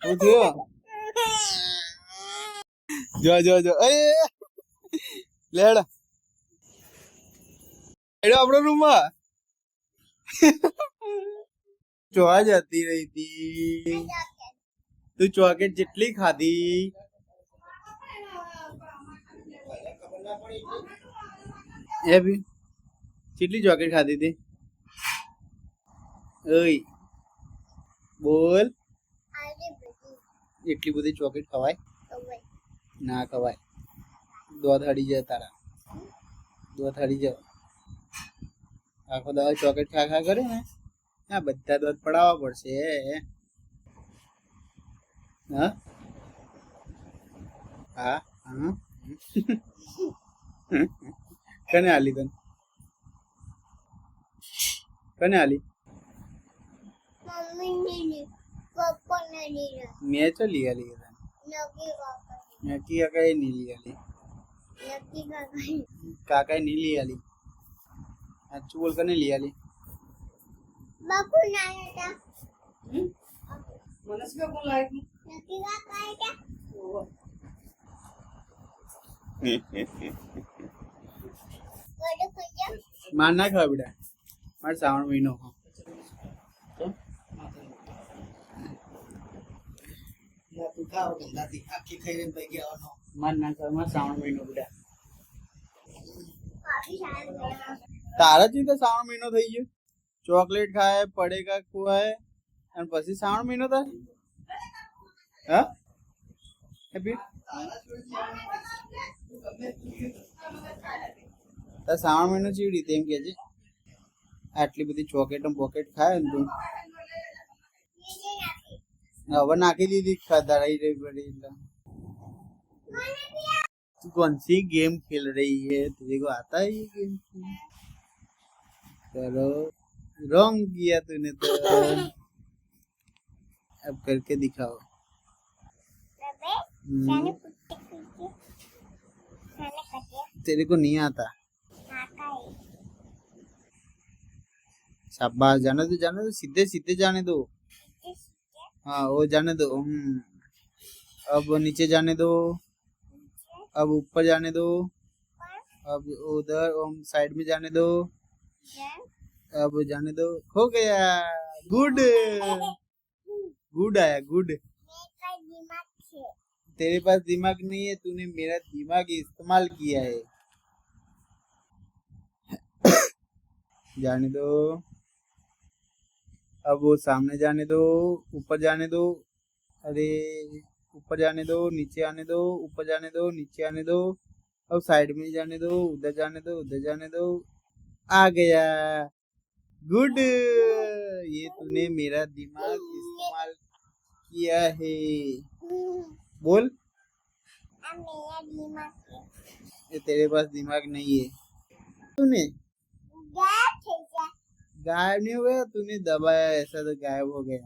હું થયો જો જો જો એ લેડ એડો આપણો રૂમમાં જોવા જતી રહી હતી તું ચોકલેટ જેટલી ખાધી એ બી કેટલી ચોકલેટ ખાધી હતી ઓય બોલ એટલી બધી ચોકલેટ ખવાય ના ખવાય દોધ હડી જાય તારા દોધ હડી જાય આખો દવા ચોકલેટ ખા ખા કરે ને આ બધા દોધ પડાવવા પડશે હા હા હા કને આલી તને કને આલી મેં તો લઈ આલી નક્કી કાકા નહીં લઈ આલી કાકા નહીં લઈ આલી સાચું બોલ કને લઈ આલી બાપુ ના હતા મને શું કોણ લાગી નક્કી કાકા હતા ગોડો ખોજા માર ના ખાવા બેટા મારે શ્રાવણ મહિનો તું ખાવ ગંદાથી આખી ખાઈને પૈકી આવવાનો માર ના ખાવા મારે શ્રાવણ મહિનો બેટા કાફી સારા તારા જ તો શ્રાવણ મહિનો થઈ ગયો ચોકલેટ ખાય પડેકા ખવાય અને પછી શ્રાવણ મહિનો થાય હા હેપી તાર શ્રાવણ મહિનો ચીવી રીતે એમ કે છે આટલી બધી ચોકલેટ પોકેટ ખાય ને તું હવે નાખી દીધી ખાધા રહી રહી પડી એટલે तू कौन सी गेम खेल रही है तुझे को आता है ये गेम चलो रॉन्ग किया तूने तो अब करके दिखाओ जाने कुत्ते कुत्ते खाने खाते तेरे को नहीं आता आता है शाबाश जाने दो सीधे सीधे जाने दो हाँ वो जाने दो अब नीचे जाने दो अब ऊपर जाने दो अब उधर साइड में जाने दो अब जाने दो हो गया गुड गुड आया गुड मेरा दिमाग से तेरे पास दिमाग नहीं है तूने मेरा दिमाग इस्तेमाल किया है जाने दो अब वो सामने जाने दो ऊपर जाने दो अरे ऊपर जाने दो नीचे आने दो ऊपर जाने दो नीचे आने दो अब साइड में जाने दो उधर जाने दो उधर जाने दो आ गया गुड ये तूने मेरा दिमाग इस्तेमाल किया है बोल अब मेरा दिमाग से ये तेरे पास दिमाग नहीं है तूने गायब થઈ જા गायब नहीं हुआ तूने दबाया ऐसा तो गायब हो गया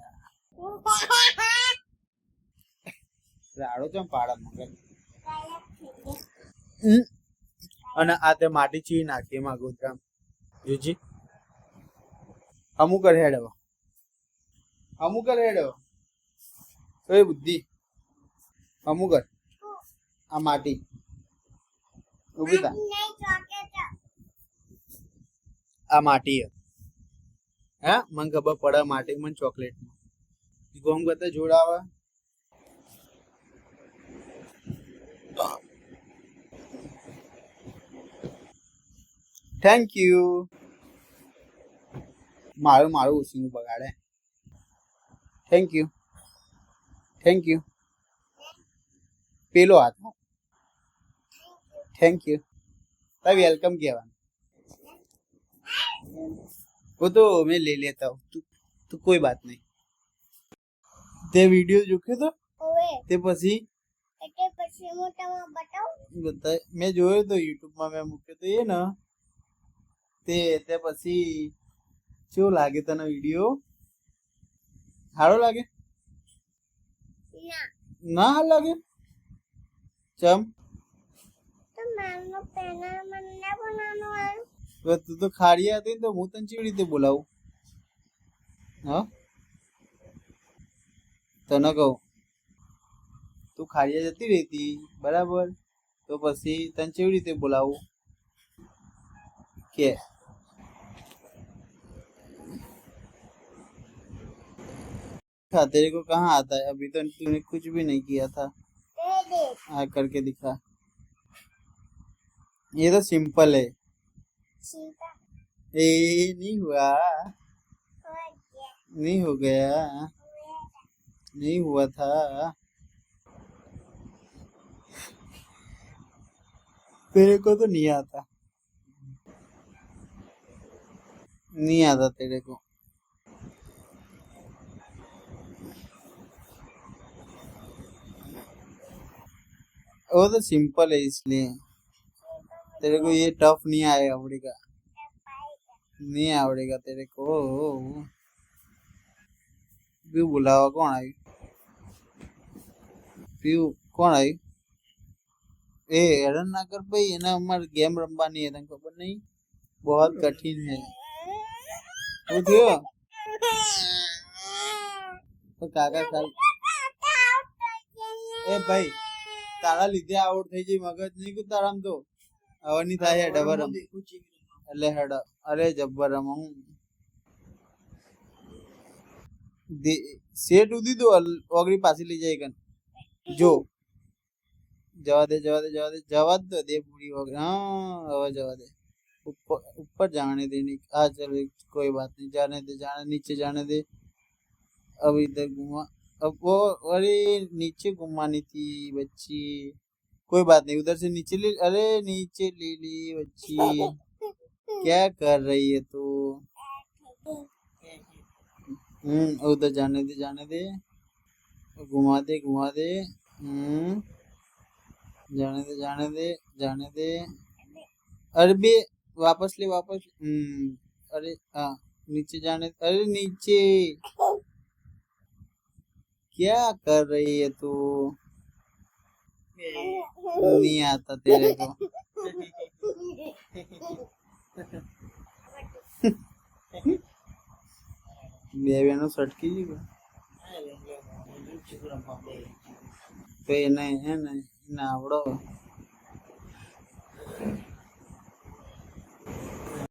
રાડો ચમ પાડા મગર ગાયબ થઈ જા અને આ તે માટી ચી નાખી એમાં ગોતરામ જોજી અમુક હેડો એ બુદ્ધિ અમુક આ માટી ઉભી થા નહીં ચોકેટ આ માટી હે મને ખબર પડે માટી મને ચોકલેટ ગોમ કરતા જોડાવા થેન્ક યુ મારું ઉસીનું બગાડે થેન્ક યુ પેલો હાથ થેન્ક યુ તાર વેલકમ કહેવાનું वो तो मैं ले लेता हूँ तो कोई बात नहीं તે વિડિયો જોખ્યો તો ઓવે તે પછી એટલે પછી હું તમને બતાવું બતા મેં જોયો તો YouTube માં મેં મૂક્યો તો એ ને તે પછી કેવો લાગે તને વિડિયો સારો લાગે ના ના સારો લાગે ચમ તો નાનો પેના મને બનાવવાનો આવ્યો તો તું તો ખાડિયા હતી ને તો હું તને કેવી રીતે બોલાવું હા તને કહું તું ખાડિયા જતી રહી હતી બરાબર, તો પછી તને કેવી રીતે બોલાવું કે था तेरे को कहाँ आता है, अभी तो तूने कुछ भी नहीं किया था। दे दे हाँ करके दिखा। ये तो सिंपल है। सीता ए नहीं हुआ, हो गया नहीं हो गया, नहीं हुआ था। तेरे को तो नहीं आता, नहीं आता तेरे को। वो तो सिंपल है इसलिए तेरे को ये टफ नहीं आएगा, आवड़ेगा नहीं आवड़ेगा तेरे को। पीयू बुलावा कौन आई, पीयू कौन आई? ए હેરાન ના કર ભાઈ, એને અમારે ગેમ રમવાની है, તને ખબર नहीं, बहुत कठिन है। શું થયો? તો કાકા કાલ એ ભાઈ તારા લીધે આઉટ થઈ જઈ, મગજ નહીં કુ તારામ તો હવે નહીં થાય ડબર રમ એટલે હેડ અરે જબ્બર રમ હું સેટ ઉધી તો ઓગળી પાછી લઈ જાય કન જો જવા દે જવા દે જવા દે જવા દે દે પૂરી ઓગળી, हाँ હવે જવા दे, ऊपर ऊपर जाने दे नहीं, हाँ चलो कोई बात नहीं, जाने दे, जाने नीचे जाने दे। अब इधर घुमा, अब वो अरे नीचे घुमानी थी बच्ची, कोई बात नहीं, उधर से नीचे ले, अरे नीचे ले ली बच्ची, क्या कर रही है तू? उधर जाने दे, जाने दे, घुमा दे घुमा दे, जाने दे जाने दे जाने दे, अरे बे वापस ले वापस, अरे हाँ नीचे जाने, अरे नीचे क्या कर रही है तू? नहीं आता तेरे को। બેનો સટકી ગયો તો એને હે ને આવડો